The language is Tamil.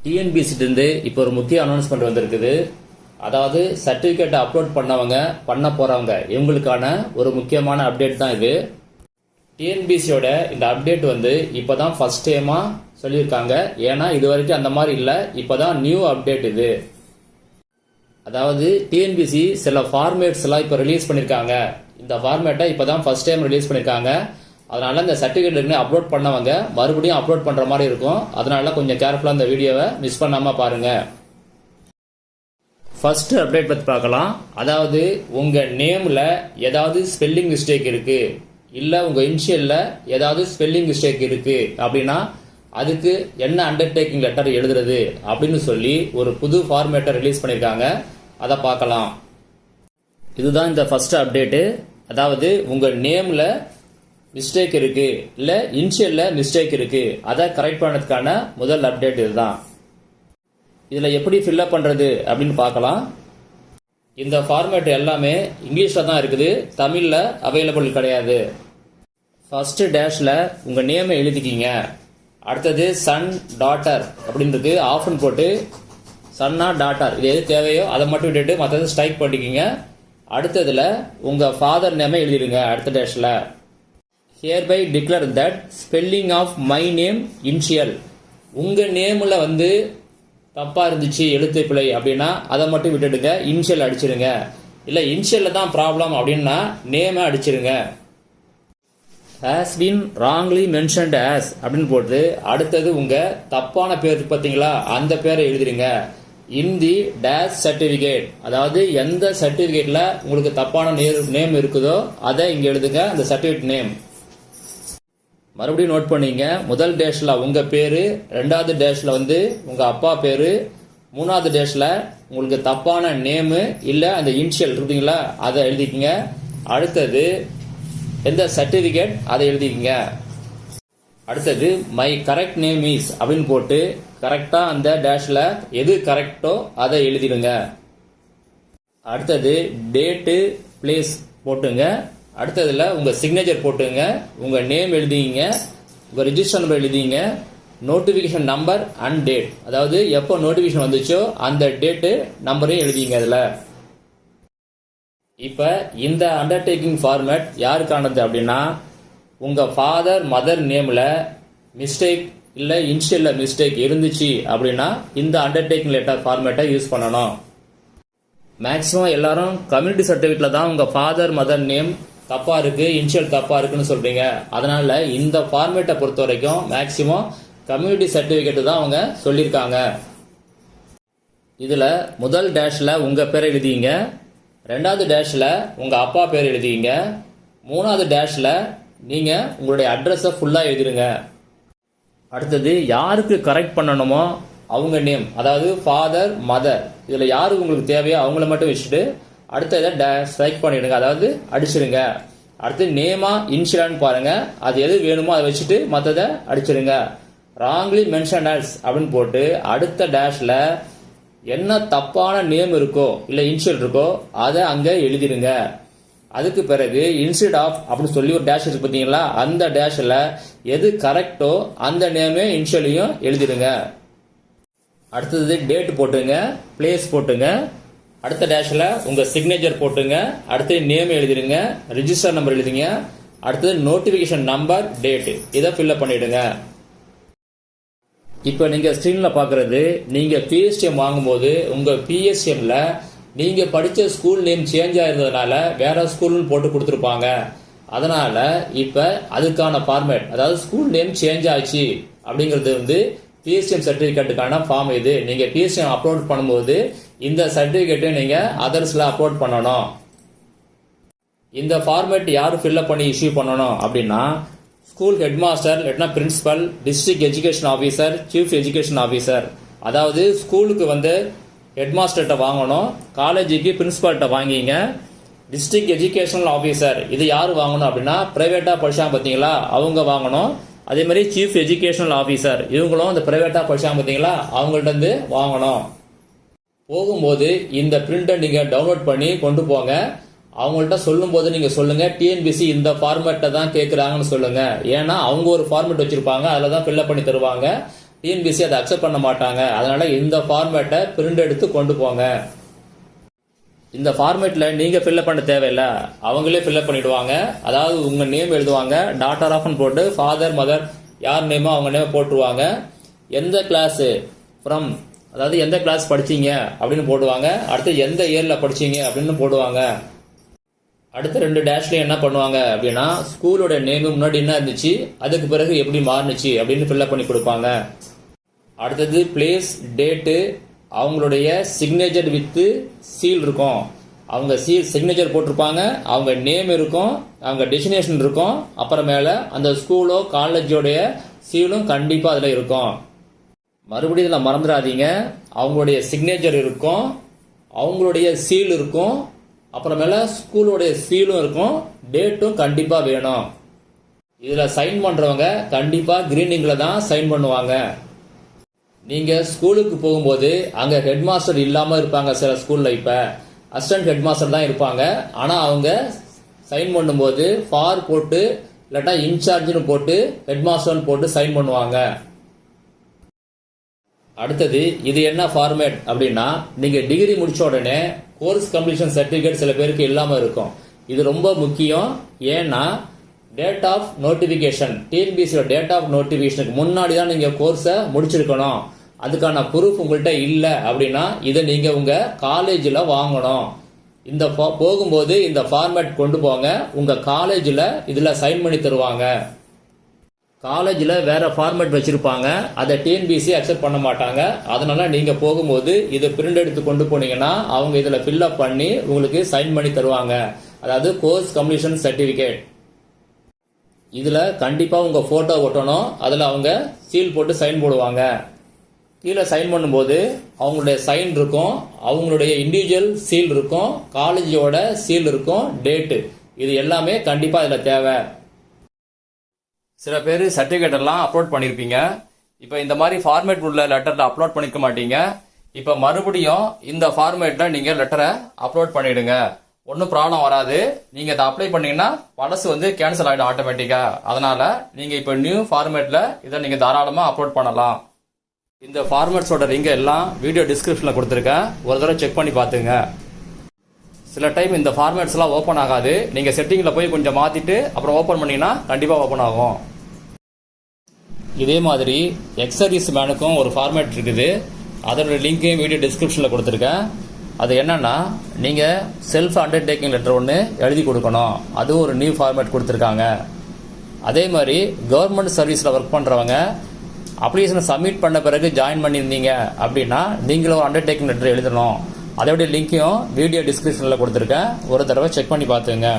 டிஎன்பிசிலிருந்து இப்போ ஒரு முக்கிய அனௌன்ஸ்மெண்ட் வந்திருக்குது. அதாவது சர்டிஃபிகேட் அப்லோட் பண்ண போறவங்க இவங்களுக்கான ஒரு முக்கியமான அப்டேட் தான் இது. டிஎன்பிசியோட இந்த அப்டேட் இப்போதான் ஃபர்ஸ்ட் டைமா சொல்லியிருக்காங்க. ஏன்னா இது வரைக்கும் அந்த மாதிரி இல்லை, இப்போதான் நியூ அப்டேட் இது. அதாவது டிஎன்பிசி சில ஃபார்மேட்ஸ் எல்லாம் இப்போ ரிலீஸ் பண்ணியிருக்காங்க. இந்த ஃபார்மேட்டை இப்போதான் ஃபர்ஸ்ட் டைம் ரிலீஸ் பண்ணியிருக்காங்க. அதனால இந்த சர்டிஃபிகேட் அப்லோட் பண்ணவங்க மறுபடியும் அப்லோட் பண்ற மாதிரி இருக்கும். அதனால கொஞ்சம் கேர்ஃபுல்லா இந்த வீடியோவை மிஸ் பண்ணாம பாருங்க. ஃபர்ஸ்ட் அப்டேட் பத்தி பார்க்கலாம். அதாவது உங்க நேம்ல ஏதாவது ஸ்பெல்லிங் மிஸ்டேக் இருக்கு, இல்ல உங்க இனிஷியல்ல ஏதாவது ஸ்பெல்லிங் மிஸ்டேக் இருக்கு அப்படின்னா அதுக்கு என்ன அண்டர்டேக்கிங் லெட்டர் எழுதுறது அப்படின்னு சொல்லி ஒரு புது ஃபார்மேட்டை ரிலீஸ் பண்ணிருக்காங்க. அதை பார்க்கலாம். இதுதான் இந்த ஃபர்ஸ்ட் அப்டேட். அதாவது உங்க நேம்ல மிஸ்டேக் இருக்கு, இல்ல இனிஷியல்ல மிஸ்டேக் இருக்கு, அதை கரெக்ட் பண்ணதுக்கான முதல் அப்டேட் இதுதான். இதுல எப்படி ஃபில்அப் பண்றது அப்படின்னு பார்க்கலாம். இந்த ஃபார்மேட் எல்லாமே இங்கிலீஷ்ல தான் இருக்குது, தமிழ்ல அவைலபிள் கிடையாது. ஃபர்ஸ்ட் டேஷ்ல உங்க நேமை எழுதிக்கிங்க. அடுத்தது சன் டாட்டர் அப்படின்றது ஆப்ஷன் போட்டு சன்னா டாட்டர் இது எது தேவையோ அதை மட்டும் விட்டுட்டு மற்றது ஸ்ட்ரைக் பண்ணிக்கிங்க. அடுத்ததுல உங்க ஃபாதர் நேமை எழுதிடுங்க. அடுத்த டேஷ்ல hereby declare that spelling of my name initial உங்க நேம்ல தப்பா இருந்துச்சு எழுத்து பிழை அப்படின்னா அதை மட்டும் விட்டுடுங்க, இனிஷியல் அடிச்சிருங்க. இல்ல இனிஷியல்ல தான் ப்ராப்ளம் அப்படின்னா நேம அடிச்சிருங்க. has been wrongly mentioned as அப்படின்னு போட்டு அடுத்தது உங்க தப்பான பேர் பார்த்தீங்களா அந்த பேரை எழுதிருங்க. in the dash certificate அதாவது எந்த சர்டிபிகேட்ல உங்களுக்கு தப்பான நேம் இருக்குதோ அதை இங்க எழுதுங்க, அந்த சர்டிபிகேட் நேம். மறுபடியும் நோட் பண்ணீங்க. முதல் டேஷ்ல உங்க பேரு, ரெண்டாவது டேஷ்ல உங்க அப்பா பேரு, மூணாவது டேஷ்ல உங்களுக்கு தப்பான நேமு இல்ல அந்த இனிஷியல் இருக்குங்களா அதை எழுதிக்கங்க. அடுத்தது எந்த சர்டிபிகேட் அதை எழுதிக்கங்க. அடுத்தது மை கரெக்ட் நேம் இஸ் அப்படின்னு போட்டு கரெக்டா அந்த டேஷ்ல எது கரெக்டோ அதை எழுதிடுங்க. அடுத்தது டேட்டு பிளேஸ் போட்டுங்க. அடுத்ததுல உங்க சிக்னேச்சர் போட்டுங்க, உங்க நேம் எழுதிங்க, உங்க ரிஜிஸ்டர் நம்பர் எழுதிங்க, நோட்டிபிகேஷன் நம்பர் அண்ட் டேட் அதாவது எப்போ நோட்டிபிகேஷன் வந்துச்சோ அந்த டேட்டு நம்பரையும் எழுதிங்க. அதுல இப்ப இந்த அண்டர்டேக்கிங் ஃபார்மேட் யாருக்கானது அப்படின்னா உங்க ஃபாதர் மதர் நேம்ல மிஸ்டேக் இல்ல இனிஷியல்ல மிஸ்டேக் இருந்துச்சு அப்படின்னா இந்த அண்டர்டேக்கிங் லெட்டர் ஃபார்மேட்டை யூஸ் பண்ணணும். மேக்சிமம் எல்லாரும் கம்யூனிட்டி சர்டிபிகேட்ல தான் உங்க ஃபாதர் மதர் நேம் தப்பா இருக்கு, இனிஷியல் தப்பா இருக்குன்னு சொல்றீங்க. அதனால இந்த ஃபார்மேட்டை பொறுத்த வரைக்கும் மேக்சிமம் கம்யூனிட்டி சர்டிபிகேட் தான் அவங்க சொல்லியிருக்காங்க. இதுல முதல் டேஷ்ல உங்க பேரை எழுதிங்க, ரெண்டாவது டேஷ்ல உங்க அப்பா பேர் எழுதிங்க, மூணாவது டேஷ்ல நீங்க உங்களுடைய அட்ரஸை ஃபுல்லா எழுதிருங்க. அடுத்தது யாருக்கு கரெக்ட் பண்ணணுமோ அவங்க நேம் அதாவது ஃபாதர் மதர் இதுல யாருக்கு உங்களுக்கு தேவையோ அவங்கள மட்டும் வச்சுட்டு அடுத்த ஸ்ட்ரைக் பண்ணிடுங்க, அதாவது அடிச்சிருங்க. அடுத்து நேமா இனிஷியலான்னு பாருங்க, அது எது வேணுமோ அதை வச்சுட்டு மற்றதை அடிச்சிருங்க. ராங்லி மென்ஷன் as அப்படின்னு போட்டு அடுத்த டேஷ்ல என்ன தப்பான நேம் இருக்கோ இல்ல இனிஷியல் இருக்கோ அதை அங்க எழுதிடுங்க. அதுக்கு பிறகு இன்ஸ்டெட் ஆஃப் அப்படின்னு சொல்லி ஒரு டேஷ் இருக்கு பார்த்தீங்களா, அந்த டேஷ்ல எது கரெக்டோ அந்த நேமே இனிஷியலையும் எழுதிடுங்க. அடுத்தது டேட் போட்டுங்க, பிளேஸ் போட்டுங்க. அடுத்த டேஷ்ல உங்க சிக்னேச்சர் போட்டுங்க, அடுத்து நேம் எழுதிடுங்க, ரிஜிஸ்டர் நம்பர் எழுதிங்க, அடுத்தது நோட்டிபிகேஷன் நம்பர் டேட் இதை ஃபில்அப் பண்ணிடுங்க. இப்போ நீங்க ஸ்கிரீன்ல பாக்குறது நீங்க பிஎஸ்டிஎம் வாங்கும்போது உங்க பிஎஸ்டிஎம்ல நீங்க படிச்ச ஸ்கூல் நேம் சேஞ்ச் ஆயிருந்ததுனால வேற ஸ்கூல்னு போட்டு கொடுத்துருப்பாங்க. அதனால இப்ப அதுக்கான ஃபார்மேட் அதாவது ஸ்கூல் நேம் சேஞ்ச் ஆச்சு அப்படிங்கிறது பிஎஸ்டிஎம் சர்டிபிகேட்டுக்கான ஃபார்ம். இது நீங்க பிஎஸ்டிஎம் அப்லோட் பண்ணும்போது இந்த சர்டிபிகேட்டை நீங்க அதர்ஸ்ல அப்லோட் பண்ணணும். இந்த ஃபார்மேட் யாரு ஃபில்அப் பண்ணி இஷ்யூ பண்ணணும் அப்படின்னா ஸ்கூல் ஹெட் மாஸ்டர் இல்லைன்னா principal, district education officer, chief education officer. அதாவது ஸ்கூலுக்கு ஹெட் மாஸ்டர்கிட்ட வாங்கணும், காலேஜுக்கு பிரின்சிபால்கிட்ட வாங்கிங்க. டிஸ்ட்ரிக்ட் எஜுகேஷனல் ஆஃபீஸர் இது யாரு வாங்கணும் அப்படின்னா பிரைவேட்டா படிச்சாங்க பார்த்தீங்களா அவங்க வாங்கணும். அதே மாதிரி சீஃப் எஜுகேஷனல் ஆஃபீஸர் இவங்களும் இந்த பிரைவேட்டா படிச்சாங்க பார்த்தீங்களா அவங்கள்ட்ட வாங்கணும். போகும்போது இந்த பிரிண்டை நீங்க டவுன்லோட் பண்ணி கொண்டு போங்க. அவங்கள்ட்ட சொல்லும் போது நீங்க சொல்லுங்க டிஎன்பிசி இந்த ஃபார்மேட்டை தான் கேட்கறாங்கன்னு சொல்லுங்க. ஏன்னா அவங்க ஒரு ஃபார்மேட் வச்சிருப்பாங்க, அதில் தான் ஃபில்அப் பண்ணி தருவாங்க. டிஎன்பிசி அதை அக்செப்ட் பண்ண மாட்டாங்க. அதனால இந்த ஃபார்மேட்டை பிரிண்ட் எடுத்து கொண்டு போங்க. இந்த ஃபார்மேட்டில் நீங்கள் ஃபில்அப் பண்ண தேவையில்லை, அவங்களே ஃபில்அப் பண்ணிடுவாங்க. அதாவது உங்கள் நேம் எழுதுவாங்க, டாட்டர் ஆஃப்னு போட்டு ஃபாதர் மதர் யார் நேமோ அவங்க நேம் போட்டுருவாங்க. எந்த கிளாஸ் ஃப்ரம், அதாவது எந்த கிளாஸ் படிச்சீங்க அப்படின்னு போடுவாங்க. அடுத்து எந்த இயரில் படிச்சீங்க அப்படின்னு போடுவாங்க. அடுத்த 2 டேஷ்லையும் என்ன பண்ணுவாங்க அப்படின்னா ஸ்கூலோட நேமு முன்னாடி என்ன இருந்துச்சு, அதுக்கு பிறகு எப்படி மாறுனுச்சு அப்படின்னு ஃபில்அப் பண்ணி கொடுப்பாங்க. அடுத்தது பிளேஸ், டேட்டு, அவங்களுடைய சிக்னேச்சர் வித் சீல் இருக்கும். அவங்க சிக்னேச்சர் போட்டிருப்பாங்க, அவங்க நேம் இருக்கும், அவங்க டெஸ்டினேஷன் இருக்கும், அப்புறமேல அந்த ஸ்கூலோ காலேஜோடைய சீலும் கண்டிப்பாக அதில் இருக்கும். மறுபடியும் இதில் மறந்துடாதீங்க, அவங்களுடைய சிக்னேச்சர் இருக்கும், அவங்களுடைய சீல் இருக்கும், அப்புறமேல ஸ்கூலோடைய சீலும் இருக்கும், டேட்டும் கண்டிப்பாக வேணும். இதில் சைன் பண்ணுறவங்க கண்டிப்பாக கிரீனிங்கில் தான் சைன் பண்ணுவாங்க. நீங்கள் ஸ்கூலுக்கு போகும்போது அங்கே ஹெட் மாஸ்டர் இல்லாமல் இருப்பாங்க. சில ஸ்கூலில் இப்போ அசிஸ்டன்ட் ஹெட் மாஸ்டர் தான் இருப்பாங்க. ஆனால் அவங்க சைன் பண்ணும்போது ஃபார் போட்டு இல்லாட்டா இன்சார்ஜ்னு போட்டு ஹெட் மாஸ்டர்னு போட்டு சைன் பண்ணுவாங்க. அடுத்தது இது என்ன ஃபார்மேட் அப்படின்னா, நீங்கள் டிகிரி முடிச்ச உடனே கோர்ஸ் கம்ப்ளீஷன் சர்டிஃபிகேட் சில பேருக்கு இல்லாமல் இருக்கும். இது ரொம்ப முக்கியம். ஏன்னா டேட் ஆஃப் நோட்டிஃபிகேஷன், டிஎன்பிசியோட டேட் ஆஃப் நோட்டிஃபிகேஷனுக்கு முன்னாடி தான் நீங்கள் கோர்ஸை முடிச்சிருக்கணும். அதுக்கான ப்ரூஃப் உங்கள்கிட்ட இல்லை அப்படின்னா இதை நீங்கள் உங்கள் காலேஜில் வாங்கணும். இந்த போகும்போது இந்த ஃபார்மேட் கொண்டு போங்க. உங்கள் காலேஜில் இதில் சைன் பண்ணி தருவாங்க. காலேஜில் வேற ஃபார்மேட் வச்சிருப்பாங்க, அதை டிஎன்பிசி அக்செப்ட் பண்ண மாட்டாங்க. அதனால நீங்கள் போகும்போது இதை பிரிண்ட் எடுத்து கொண்டு போனீங்கன்னா அவங்க இதில் ஃபில்அப் பண்ணி உங்களுக்கு சைன் பண்ணி தருவாங்க. அதாவது கோர்ஸ் கம்ப்ளீஷன் சர்டிஃபிகேட். இதில் கண்டிப்பாக உங்கள் ஃபோட்டோ ஒட்டணும். அதில் அவங்க சீல் போட்டு சைன் போடுவாங்க. கீழே சைன் பண்ணும்போது அவங்களுடைய சைன் இருக்கும், அவங்களுடைய இண்டிவிஜுவல் சீல் இருக்கும், காலேஜோட சீல் இருக்கும், டேட்டு, இது எல்லாமே கண்டிப்பாக இதில் தேவை. சில பேர் சர்டிஃபிகேட் எல்லாம் அப்லோட் பண்ணியிருப்பீங்க. இப்போ இந்த மாதிரி ஃபார்மேட் உள்ள லெட்டரில் அப்லோட் பண்ணிக்க மாட்டீங்க. இப்போ மறுபடியும் இந்த ஃபார்மேட்டில் நீங்கள் லெட்டரை அப்லோட் பண்ணிடுங்க. ஒன்றும் ப்ராப்ளம் வராது. நீங்கள் இதை அப்ளை பண்ணீங்கன்னா பழசு கேன்சல் ஆகிடும் ஆட்டோமேட்டிக்காக. அதனால நீங்கள் இப்போ நியூ ஃபார்மேட்டில் இதை நீங்கள் தாராளமாக அப்லோட் பண்ணலாம். இந்த ஃபார்மேட்ஸோட லிங்க் எல்லாம் வீடியோ டிஸ்கிரிப்ஷனில் கொடுத்துருக்கேன், ஒரு தடவை செக் பண்ணி பார்த்துங்க. சில டைம் இந்த ஃபார்மேட்ஸ் எல்லாம் ஓப்பன் ஆகாது. நீங்கள் செட்டிங்கில் போய் கொஞ்சம் மாற்றிட்டு அப்புறம் ஓப்பன் பண்ணிங்கன்னா கண்டிப்பாக ஓப்பன் ஆகும். இதே மாதிரி எக்ஸர்வீஸ் மேனுக்கும் ஒரு ஃபார்மேட் இருக்குது. அதோட லிங்க்கையும் வீடியோ டிஸ்கிரிப்ஷனில் கொடுத்துருக்கேன். அது என்னன்னா, நீங்கள் செல்ஃப் அண்டர்டேக்கிங் லெட்டர் ஒன்று எழுதி கொடுக்கணும். அதுவும் ஒரு நியூ ஃபார்மேட் கொடுத்துருக்காங்க. அதே மாதிரி கவர்மெண்ட் சர்வீஸில் ஒர்க் பண்ணுறவங்க அப்ளிகேஷனை சப்மிட் பண்ண பிறகு ஜாயின் பண்ணியிருந்தீங்க அப்படின்னா நீங்களும் ஒரு அண்டர்டேக்கிங் லெட்டர் எழுதணும். அதோடைய லிங்க்கையும் வீடியோ டிஸ்கிரிப்ஷனில் கொடுத்துருக்கேன், ஒரு தடவை செக் பண்ணி பார்த்துங்க.